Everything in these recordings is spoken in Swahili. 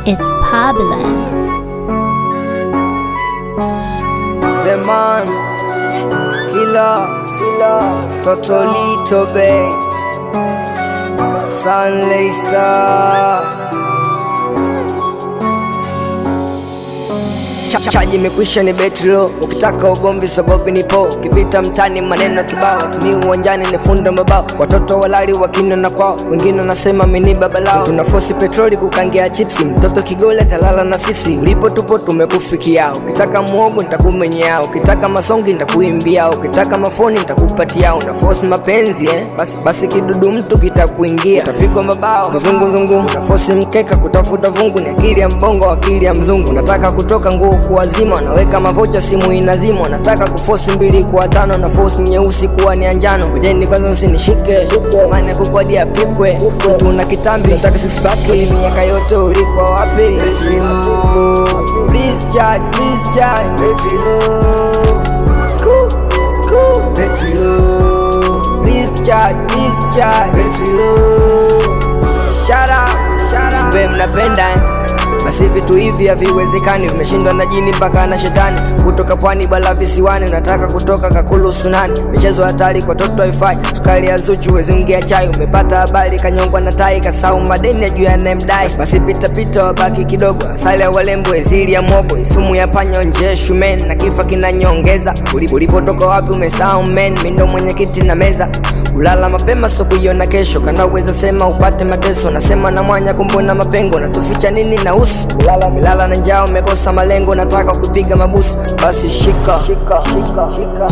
It's Pablo. The man, killer, Totolito Bay, Sunley Star. Chaji imekwisha ni betlo, ukitaka ugomvi sogopi nipo. Ukipita mtani maneno kibao, tumi uwanjani ni funda mabao. Watoto walali wakino na kwao, wengine nasema mini baba lao. Tunafosi petroli kukangia chipsi, mtoto kigole talala na sisi. Ulipo tupo tumekufikia, ukitaka muogo nitakumenyea. Ukitaka masongi nitakuimbia, ukitaka mafoni nitakupatia. Unafosi mapenzi basi kidudu mtu kitakuingia. Utapigwa mabao, mzungu unafosi mkeka kutafuta vungu. Ni akili ya mbongo, akili ya mzungu. Unataka kutoka nguo kuwazima, naweka mavocha simu inazima. Nataka kuforce 2 kwa 5 na force nyeusi kuwa ni anjano. Ngojeni kwanza msinishike, maana kukwadi apikwe. Mtu na kitambi, nataka six pack. Miaka yote ulikuwa wapi? Please chat, School, please chat, Shut up, babe mnapenda basi vitu hivi haviwezekani. Vimeshindwa na jini mpaka na shetani. Kutoka pwani bala visiwani, nataka kutoka kakulu sunani. Michezo hatari kwa toto haifai, sukari ya Zuchu wezi ongea chai. Umepata habari kanyongwa na tai, kasau madeni ya juu ya naemdai. Basi pita wabaki kidogo, asali ya walembo ezili ya mobo. Isumu ya panyo nje shumen, na kifa kinanyongeza. Ulipotoka wapi umesahau men, mindo mwenye kiti na meza. Ulala mapema so kuiona kesho, kanaweza sema upate mateso. Nasema na mwanya kumbona mapengo, natuficha nini na usu. Milala na njao umekosa malengo, nataka kupiga mabusu. Basi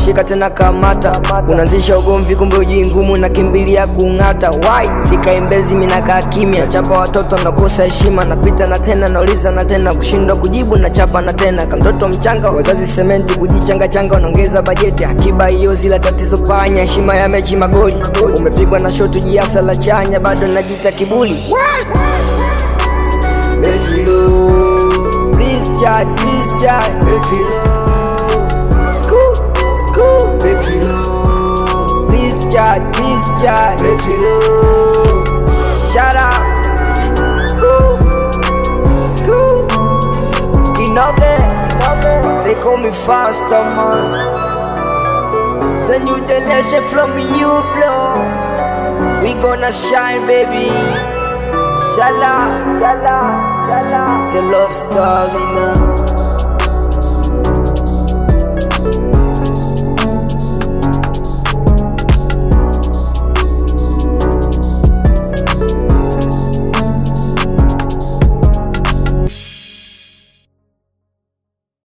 shika tena kamata. Unaanzisha ugomvi kumbe uji ngumu na kimbilia kung'ata. Why? Sika imbezi minakaa kimya. Chapa watoto nakosa heshima, napita na tena nauliza na tena. Kushindwa kujibu na chapa na tena. Kamtoto mchanga wazazi sementi kujichanga unaongeza bajeti. Akiba hiyo zila tatizo panya, heshima ya mechi magoli. Umepigwa na shotu jiasa la chanya, bado najita kibuli. Please chat, School, please chat, Shut up, School, Kinoge, they call me faster man. Send you the lesson from you, bro. We gonna shine, baby. Shala, it's a love story now.